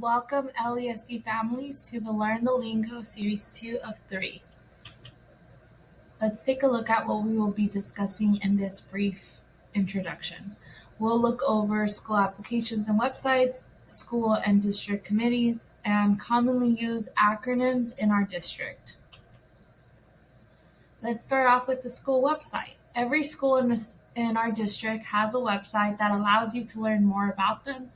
Welcome LESD families to the Learn the Lingo Series 2 of 3. Let's take a look at what we will be discussing in this brief introduction. We'll look over school applications and websites, school and district committees, and commonly used acronyms in our district. Let's start off with the school website. Every school in our district has a website that allows you to learn more about them.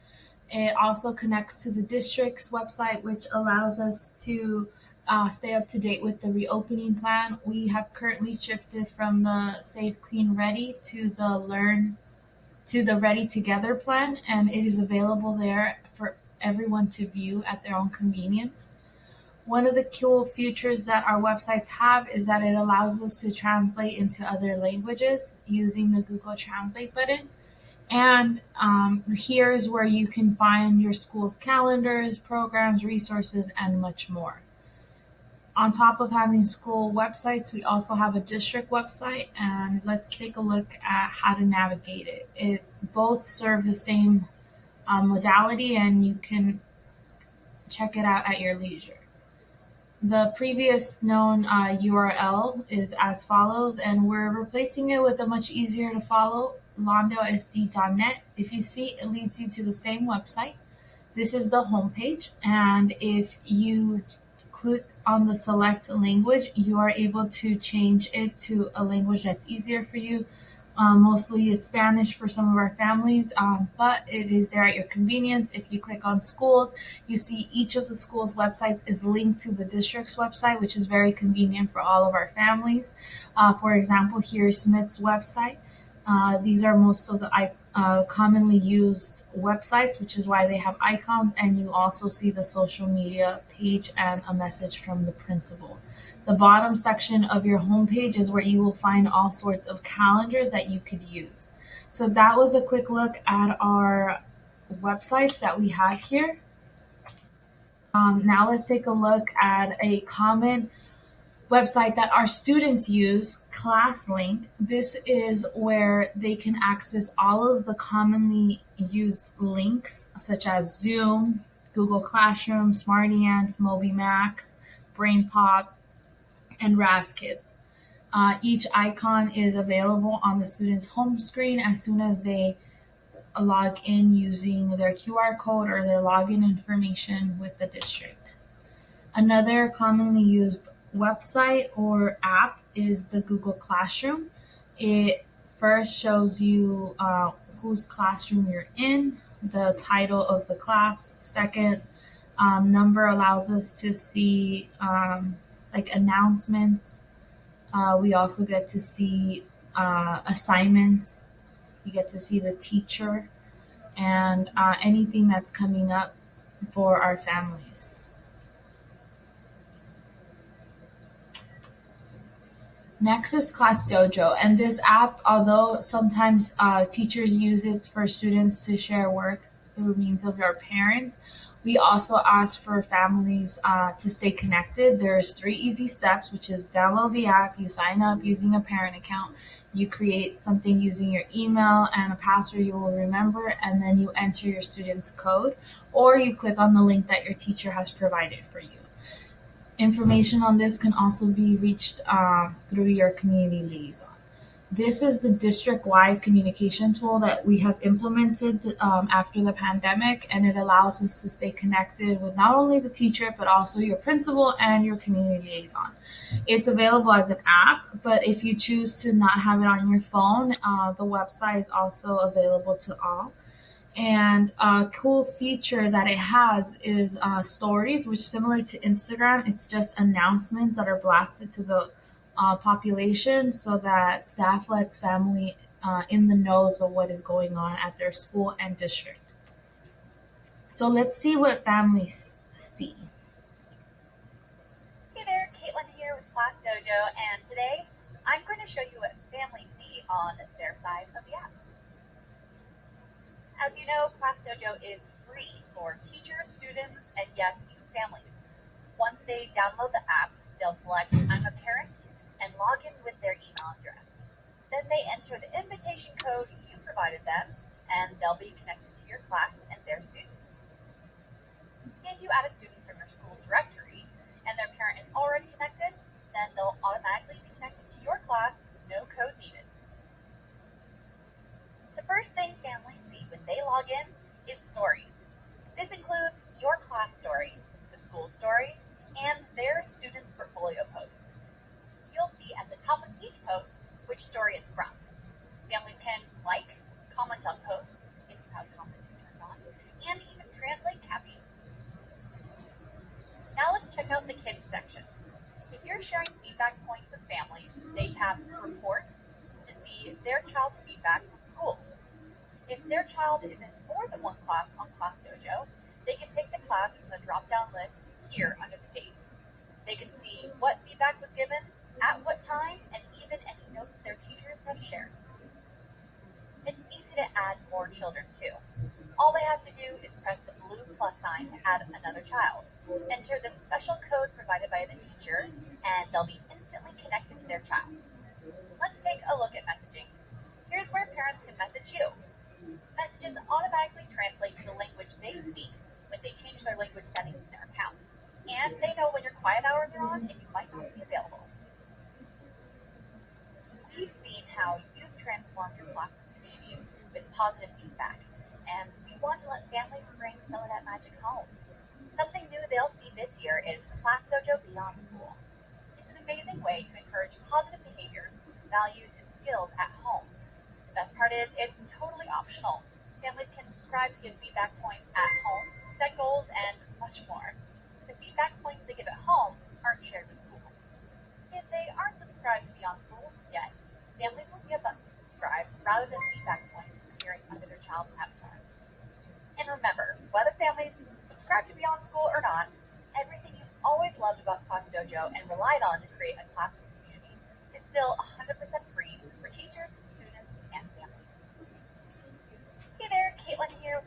It also connects to the district's website, which allows us to stay up to date with the reopening plan. We have currently shifted from the Safe, Clean, Ready to the Ready Together plan, and it is available there for everyone to view at their own convenience. One of the cool features that our websites have is that it allows us to translate into other languages using the Google Translate button. And here is where you can find your school's calendars, programs, resources, and much more. On top of having school websites, we also have a district website, and let's take a look at how to navigate it. It both serve the same modality, and you can check it out at your leisure. The previous known URL is as follows, and we're replacing it with a much easier to follow, londosd.net. If you see, it leads you to the same website. This is the homepage, and if you click on the select language, you are able to change it to a language that's easier for you. Mostly is Spanish for some of our families, but it is there at your convenience. If you click on schools, you see each of the schools' websites is linked to the district's website, which is very convenient for all of our families. For example, here is Smith's website. These are most of the commonly used websites, which is why they have icons, and you also see the social media page and a message from the principal. The bottom section of your homepage is where you will find all sorts of calendars that you could use. So that was a quick look at our websites that we have here. Now let's take a look at a common website that our students use, ClassLink. This is where they can access all of the commonly used links, such as Zoom, Google Classroom, SmartyAnts, MobyMax, BrainPop, and RazKids. Each icon is available on the student's home screen as soon as they log in using their QR code or their login information with the district. Another commonly used website or app is the Google Classroom. It first shows you whose classroom you're in, the title of the class. Second, number allows us to see like announcements. We also get to see assignments. You get to see the teacher and anything that's coming up for our families. Next is Class Dojo, and this app, although sometimes teachers use it for students to share work through means of their parents, we also ask for families to stay connected. There's 3 easy steps, which is download the app, you sign up using a parent account, you create something using your email and a password you will remember, and then you enter your student's code, or you click on the link that your teacher has provided for you. Information on this can also be reached through your community liaison. This is the district-wide communication tool that we have implemented after the pandemic, and it allows us to stay connected with not only the teacher, but also your principal and your community liaison. It's available as an app, but if you choose to not have it on your phone, the website is also available to all. And a cool feature that it has is stories, which similar to Instagram, it's just announcements that are blasted to the population so that staff lets family in the knows of what is going on at their school and district. So let's see what families see. Hey there, Caitlin here with Class Dojo, and today I'm going to show you what families see on their side of the app. As you know, Class Dojo is free for teachers, students, and yes, even families. Once they download the app, they'll select I'm a parent and log in with their email address. Then they enter the invitation code you provided them, and they'll be connected to your class and their students. If you add a student from your school's directory and their parent is already connected, then they'll automatically be connected to your class, no code needed. The first thing families see when they log in is stories. This includes your class story, the school story, and their students' portfolio posts. You'll see at the top of each post which story it's from. Families can like, comment on posts if you have commenting turned on, and even translate captions. Now let's check out the kids section. If you're sharing feedback points with families, they tap Reports to see their child's feedback from school. If their child is in more than one class on Class Dojo, they can pick the class from the drop-down list here under the date. They can see what feedback was given, at what time, and even any notes their teachers have shared. It's easy to add more children too. All they have to do is press the blue plus sign to add another child. Enter the special code provided by the teacher, and they'll be instantly connected to their child. Let's take a look at messaging. Here's where parents can message you. Messages automatically translate to the language they speak when they change their language settings in their account. And they know when your quiet hours are on and you might not be available. We've seen how you've transformed your classroom communities with positive feedback, and we want to let families bring some of that magic home. Something new they'll see this year is Class Dojo Beyond School. It's an amazing way to encourage positive behaviors, values, and skills at home. The best part is it's totally optional. Families can subscribe to give feedback points at home, set goals, and much more. The feedback points they give at home aren't shared with school. If they aren't subscribed to Beyond School yet, families will see a button to subscribe rather than feedback points appearing under their child's avatar. And remember, whether families subscribe to Beyond School or not, everything you've always loved about Class Dojo and relied on to create a classroom community is still 100% free for teachers, students, and families. Hey there, Caitlin here.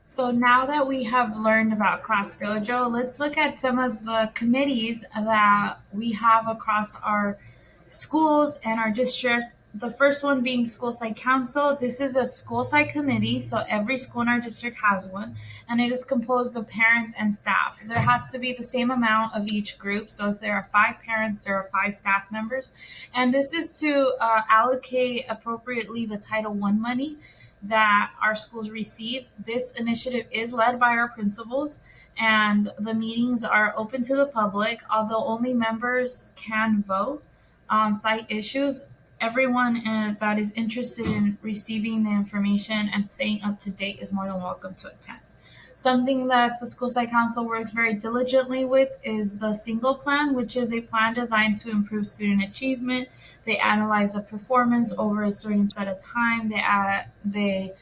So now that we have learned about Class Dojo, let's look at some of the committees that we have across our schools and our district. The first one being School Site Council. This is a school site committee, so every school in our district has one, and it is composed of parents and staff. There has to be the same amount of each group, so if there are 5 parents, there are 5 staff members, and this is to allocate appropriately the Title I money that our schools receive. This initiative is led by our principals, and the meetings are open to the public. Although only members can vote on site issues, everyone that is interested in receiving the information and staying up to date is more than welcome to attend. Something that the School Site Council works very diligently with is the single plan, which is a plan designed to improve student achievement. They analyze the performance over a certain set of time. They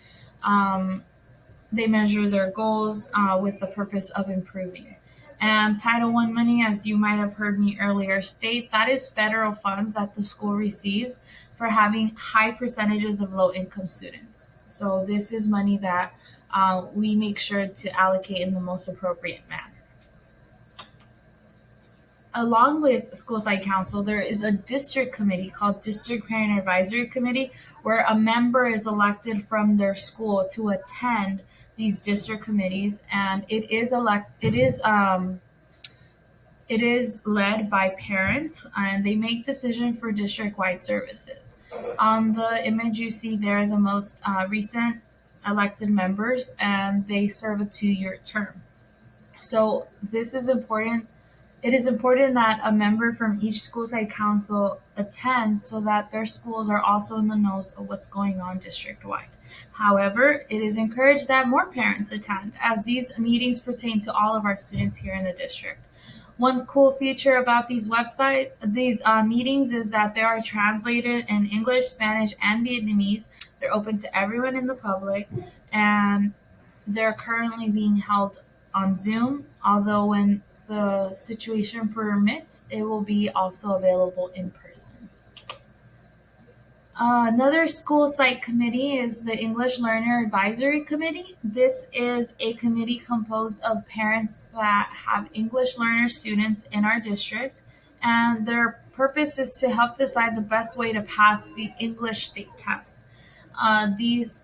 measure their goals with the purpose of improving. And Title I money, as you might have heard me earlier state, that is federal funds that the school receives for having high percentages of low-income students. So this is money that we make sure to allocate in the most appropriate manner. Along with School Site Council, there is a district committee called District Parent Advisory Committee, where a member is elected from their school to attend these district committees, and it is led by parents, and they make decisions for district-wide services. On the image you see there, the most recent elected members, and they serve a 2-year term. So this is important. It is important that a member from each school site council attend so that their schools are also in the know of what's going on district-wide. However, it is encouraged that more parents attend, as these meetings pertain to all of our students here in the district. One cool feature about these meetings is that they are translated in English, Spanish, and Vietnamese. They're open to everyone in the public, and they're currently being held on Zoom, although when the situation permits, it will be also available in person. Another school site committee is the English Learner Advisory Committee. This is a committee composed of parents that have English learner students in our district, and their purpose is to help decide the best way to pass the English state test. These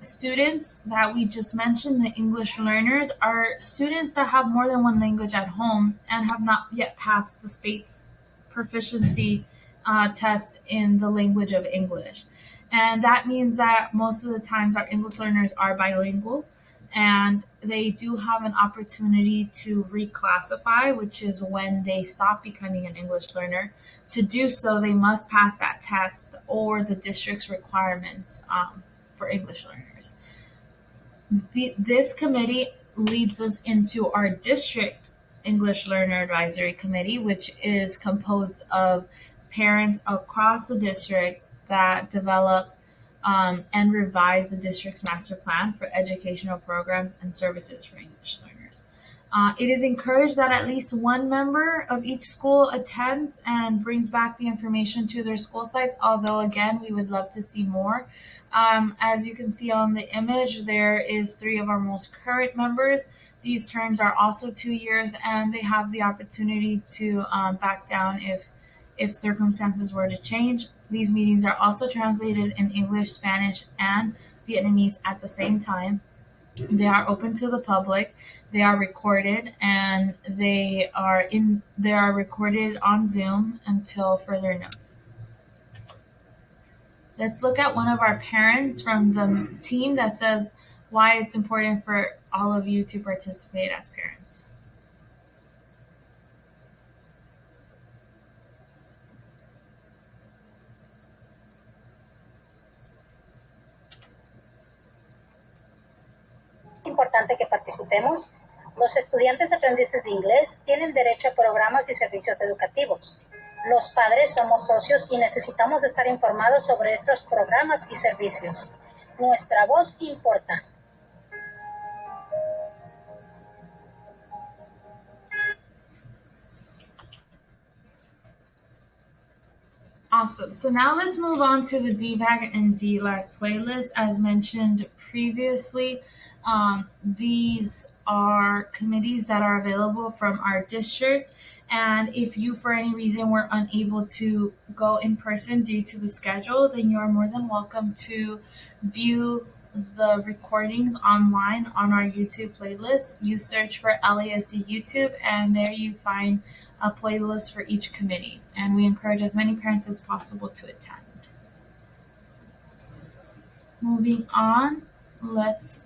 Students that we just mentioned, the English learners, are students that have more than one language at home and have not yet passed the state's proficiency test in the language of English. And that means that most of the times our English learners are bilingual and they do have an opportunity to reclassify, which is when they stop becoming an English learner. To do so, they must pass that test or the district's requirements for English learners. This committee leads us into our district English Learner Advisory Committee, which is composed of parents across the district that develop and revise the district's master plan for educational programs and services for English learners. It is encouraged that at least one member of each school attends and brings back the information to their school sites, although again, we would love to see more. As you can see on the image, there is 3 of our most current members. These terms are also 2 years, and they have the opportunity to back down if circumstances were to change. These meetings are also translated in English, Spanish, and Vietnamese at the same time. They are open to the public. They are recorded, and they are recorded on Zoom until further notice. Let's look at one of our parents from the team that says why it's important for all of you to participate as parents. Es importante que participemos. Los estudiantes aprendices de inglés tienen derecho a programas y servicios educativos. Los padres somos socios y necesitamos estar informados sobre estos programas y servicios. Nuestra voz importa. Awesome. So now let's move on to the DBAC and DLAC playlist. As mentioned previously, these are committees that are available from our district. And if you, for any reason, were unable to go in person due to the schedule, then you're more than welcome to view the recordings online on our YouTube playlist. You search for LASD YouTube, and there you find a playlist for each committee. And we encourage as many parents as possible to attend. Moving on, let's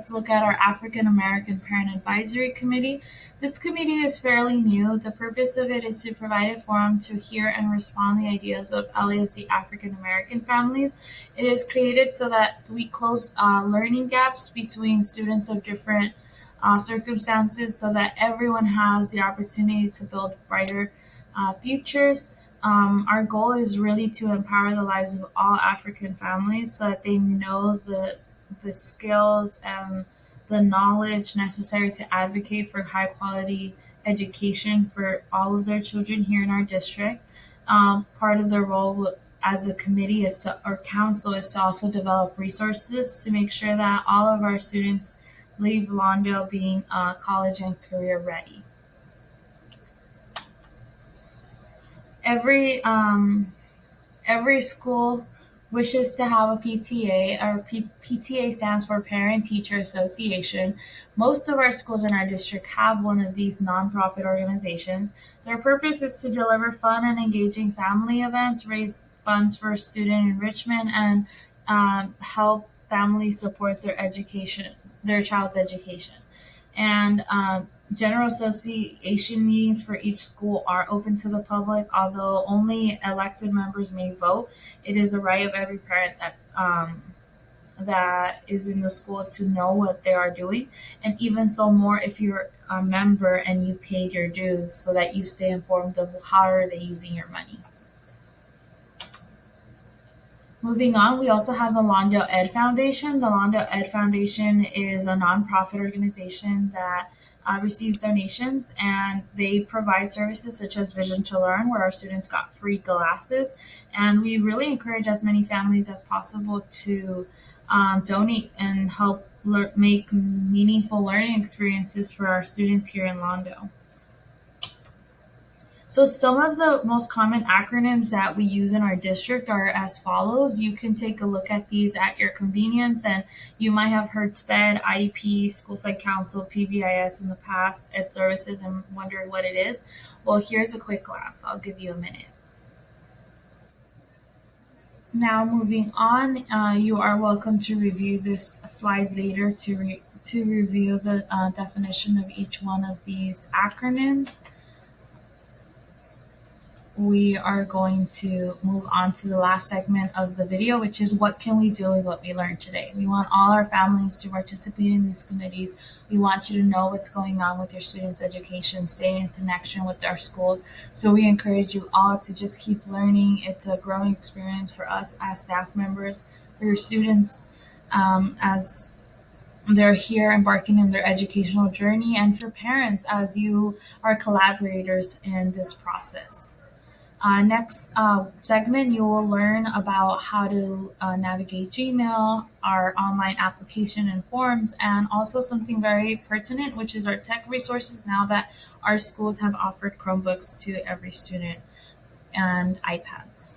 look at our African American Parent Advisory Committee. This committee is fairly new. The purpose of it is to provide a forum to hear and respond to the ideas of LASD African American families. It is created so that we close learning gaps between students of different circumstances so that everyone has the opportunity to build brighter futures. Our goal is really to empower the lives of all African families so that they know the skills and the knowledge necessary to advocate for high quality education for all of their children here in our district. Part of their role as a committee is to, or council, is to also develop resources to make sure that all of our students leave Lawndale being college and career ready. Every school wishes to have a PTA, or PTA stands for Parent Teacher Association. Most of our schools in our district have one of these nonprofit organizations. Their purpose is to deliver fun and engaging family events, raise funds for student enrichment, and help families support their child's education. And general association meetings for each school are open to the public, although only elected members may vote. It is a right of every parent that is in the school to know what they are doing, and even so more if you're a member and you paid your dues, so that you stay informed of how are they using your money. Moving on, we also have the Lawndale Ed Foundation. The Lawndale Ed Foundation is a nonprofit organization that receives donations, and they provide services such as Vision to Learn, where our students got free glasses. And we really encourage as many families as possible to donate and help make meaningful learning experiences for our students here in Lawndale. So some of the most common acronyms that we use in our district are as follows. You can take a look at these at your convenience, and you might have heard SPED, IEP, School Site Council, PBIS in the past, Ed Services, and wondered what it is. Well, here's a quick glance. I'll give you a minute. Now, moving on, you are welcome to review this slide later to review the definition of each one of these acronyms. We are going to move on to the last segment of the video, which is what can we do with what we learned today. We want all our families to participate in these committees. We want you to know what's going on with your students' education, stay in connection with our schools. So we encourage you all to just keep learning. It's a growing experience for us as staff members, for your students as they're here embarking in their educational journey, and for parents as you are collaborators in this process. Next segment, you will learn about how to navigate Gmail, our online application and forms, and also something very pertinent, which is our tech resources now that our schools have offered Chromebooks to every student and iPads.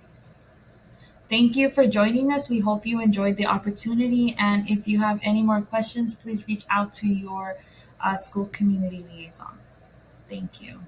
Thank you for joining us. We hope you enjoyed the opportunity. And if you have any more questions, please reach out to your school community liaison. Thank you.